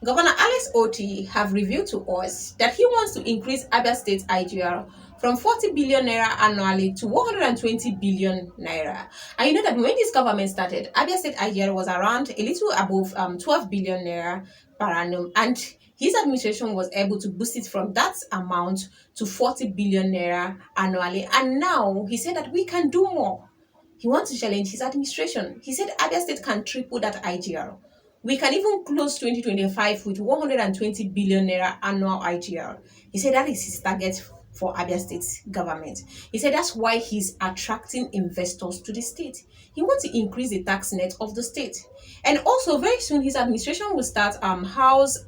Governor Alex Otti have revealed to us that he wants to increase Abia State IGR from 40 billion naira annually to 120 billion naira. And you know that when this government started, Abia State IGR was around a little above 12 billion naira per annum, and his administration was able to boost it from that amount to 40 billion naira annually. And now he said that we can do more. He wants to challenge his administration. He said Abia State can triple that IGR. We can even close 2025 with 120 billion naira annual IGR. He said that is his target for Abia State government. He said that's why he's attracting investors to the state. He wants to increase the tax net of the state. And also very soon his administration will start house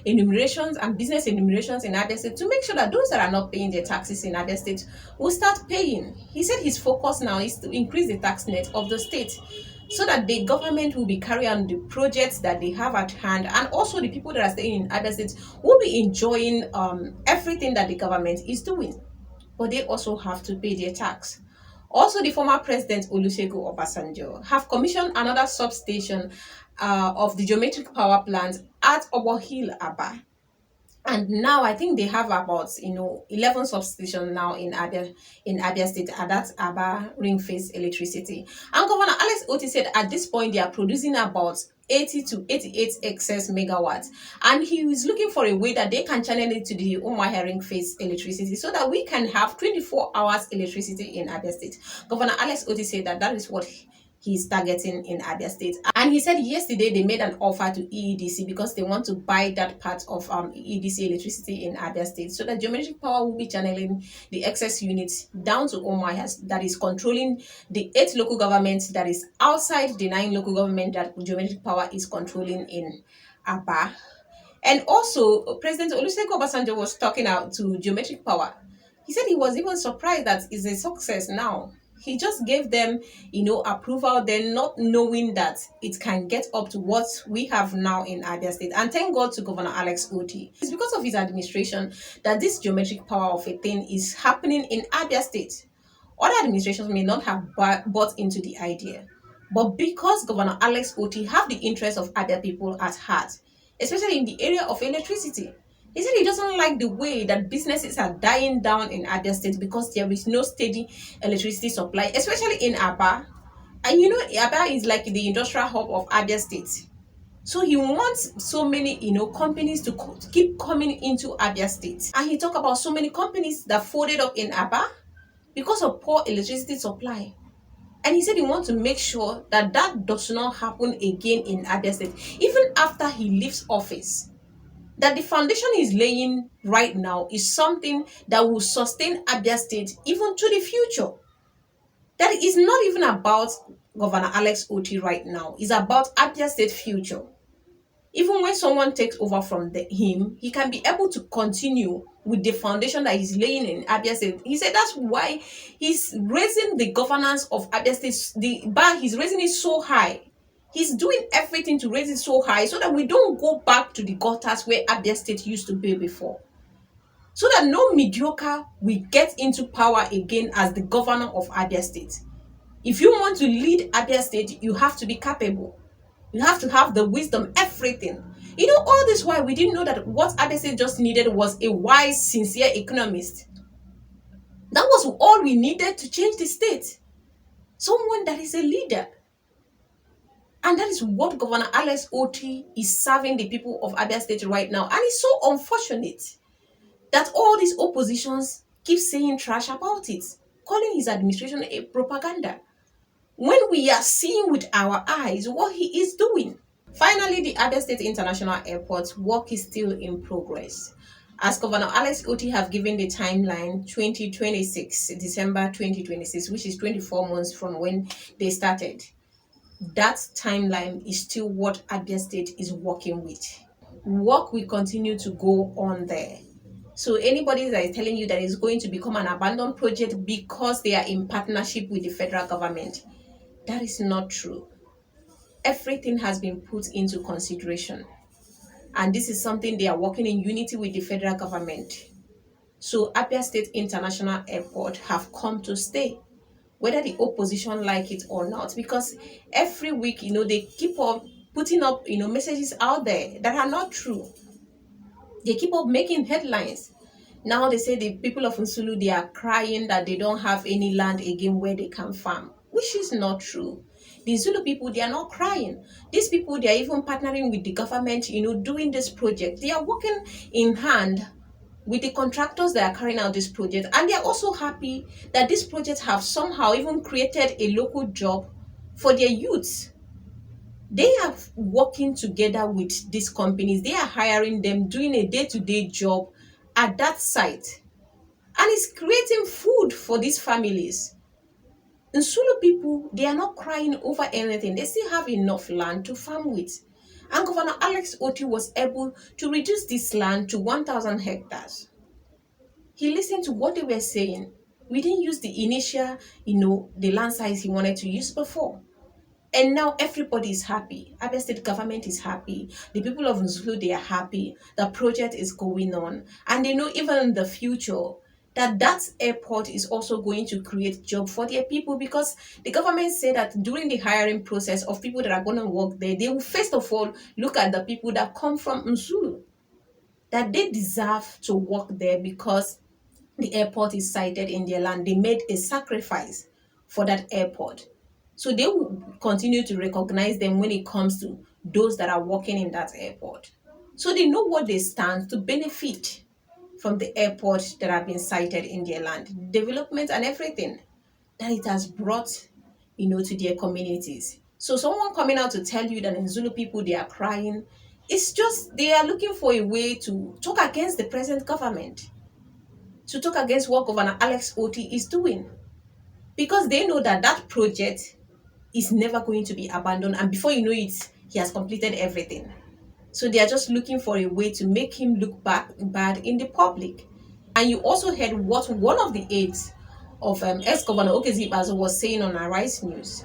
enumerations and business enumerations in Abia State to make sure that those that are not paying their taxes in Abia State will start paying. He said his focus now is to increase the tax net of the state so that the government will be carrying on the projects that they have at hand, and also the people that are staying in other states will be enjoying everything that the government is doing, but they also have to pay their tax. Also, the former president Olusegun Obasanjo have commissioned another substation of the geometric power plant at Obohil, Aba. And now I think they have about 11 substations now in Abia State, and that's Aba ring face electricity. And Governor Alex Otti said at this point they are producing about 80 to 88 excess megawatts, and he is looking for a way that they can channel it to the Umuahia ring face electricity so that we can have 24 hours electricity in Abia State. Governor Alex Otti said that that is what he's targeting in Abia State. And he said yesterday they made an offer to EEDC because they want to buy that part of EEDC electricity in Abia State, so that geometric power will be channeling the excess units down to Omaya, that is controlling the 8 local governments that is outside the 9 local government that geometric power is controlling in Aba. And also, President Olusegun Obasanjo was talking out to geometric power. He said he was even surprised that it's a success now. He just gave them, approval, then not knowing that it can get up to what we have now in Abia State. And thank God to Governor Alex Otti. It's because of his administration that this geometric power of a thing is happening in Abia State. Other administrations may not have bought into the idea, but because Governor Alex Otti have the interest of Abia people at heart, especially in the area of electricity. He said he doesn't like the way that businesses are dying down in Abia State because there is no steady electricity supply, especially in Aba. And Aba is like the industrial hub of Abia State. So he wants so many, companies to keep coming into Abia State. And he talked about so many companies that folded up in Aba because of poor electricity supply. And he said he wants to make sure that that does not happen again in Abia State, even after he leaves office. That the foundation he's laying right now is something that will sustain Abia State even to the future. That is not even about Governor Alex Otti right now. It's about Abia State future. Even when someone takes over from him, he can be able to continue with the foundation that he's laying in Abia State. He said that's why he's raising the governance of Abia State. The bar, he's raising it so high. He's doing everything to raise it so high so that we don't go back to the gutters where Abia State used to be before. So that no mediocre will get into power again as the governor of Abia State. If you want to lead Abia State, you have to be capable. You have to have the wisdom, everything. All this while we didn't know that what Abia State just needed was a wise, sincere economist. That was all we needed to change the state. Someone that is a leader. And that is what Governor Alex Otti is serving the people of Abia State right now. And it's so unfortunate that all these oppositions keep saying trash about it, calling his administration a propaganda, when we are seeing with our eyes what he is doing. Finally, the Abia State International Airport work is still in progress. As Governor Alex Otti have given the timeline 2026, December 2026, which is 24 months from when they started. That timeline is still what Abia State is working with. Work will continue to go on there. So anybody that is telling you that it's going to become an abandoned project because they are in partnership with the federal government, that is not true. Everything has been put into consideration. And this is something they are working in unity with the federal government. So Abia State International Airport have come to stay, whether the opposition like it or not, because every week, they keep up putting up, messages out there that are not true. They keep up making headlines. Now they say the people of Nsulu, they are crying that they don't have any land again where they can farm, which is not true. The Zulu people, they are not crying. These people, they are even partnering with the government, doing this project. They are working in hand with the contractors that are carrying out this project. And they are also happy that this project have somehow even created a local job for their youths. They are working together with these companies. They are hiring them, doing a day-to-day job at that site. And it's creating food for these families. And Sulu people, they are not crying over anything. They still have enough land to farm with. And Governor Alex Otti was able to reduce this land to 1,000 hectares. He listened to what they were saying. We didn't use the initial, the land size he wanted to use before. And now everybody is happy. Abia State government is happy. The people of Nzulu, they are happy. The project is going on. And they know even in the future that airport is also going to create job for their people, because the government said that during the hiring process of people that are going to work there, they will first of all look at the people that come from Nzulu, that they deserve to work there because the airport is sited in their land. They made a sacrifice for that airport. So they will continue to recognize them when it comes to those that are working in that airport. So they know what they stand to benefit from the airport that have been sited in their land, development and everything that it has brought, to their communities. So someone coming out to tell you that in Zulu people they are crying, it's just they are looking for a way to talk against the present government, to talk against what Governor Alex Otti is doing, because they know that that project is never going to be abandoned, and before you know it, he has completed everything. So they are just looking for a way to make him look bad in the public. And you also heard what one of the aides of ex-governor Okezie was saying on Arise News,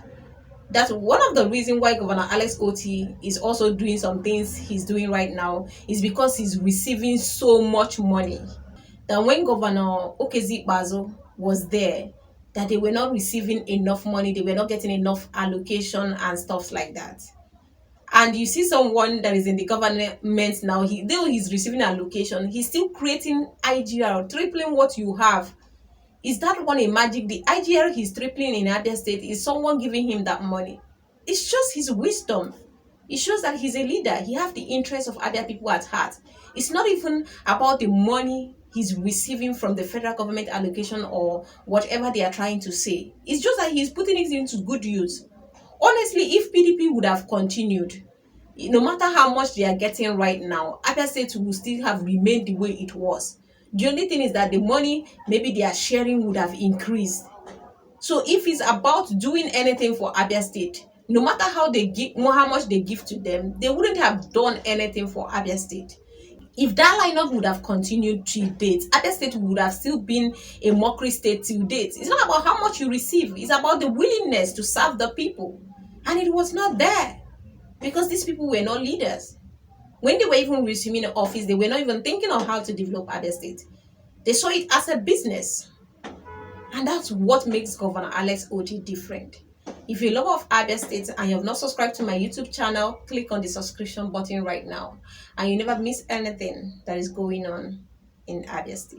that one of the reasons why Governor Alex Otti is also doing some things he's doing right now is because he's receiving so much money. That when Governor Okezie was there, that they were not receiving enough money, they were not getting enough allocation and stuff like that. And you see someone that is in the government now, though he's receiving allocation, he's still creating IGR, tripling what you have. Is that one a magic? The IGR he's tripling in Abia State, is someone giving him that money? It's just his wisdom. It shows that he's a leader. He has the interests of other people at heart. It's not even about the money he's receiving from the federal government allocation or whatever they are trying to say. It's just that he's putting it into good use. Honestly, if PDP would have continued, no matter how much they are getting right now, Abia State will still have remained the way it was. The only thing is that the money maybe they are sharing would have increased. So if it's about doing anything for Abia State, no matter how much they give to them, they wouldn't have done anything for Abia State. If that lineup would have continued till date, Abia State would have still been a mockery state till date. It's not about how much you receive, it's about the willingness to serve the people. And it was not there because these people were not leaders. When they were even resuming the office, they were not even thinking of how to develop Abia State. They saw it as a business. And that's what makes Governor Alex Otti different. If you're a lover of Abia State and you have not subscribed to my YouTube channel, click on the subscription button right now. And you never miss anything that is going on in Abia State.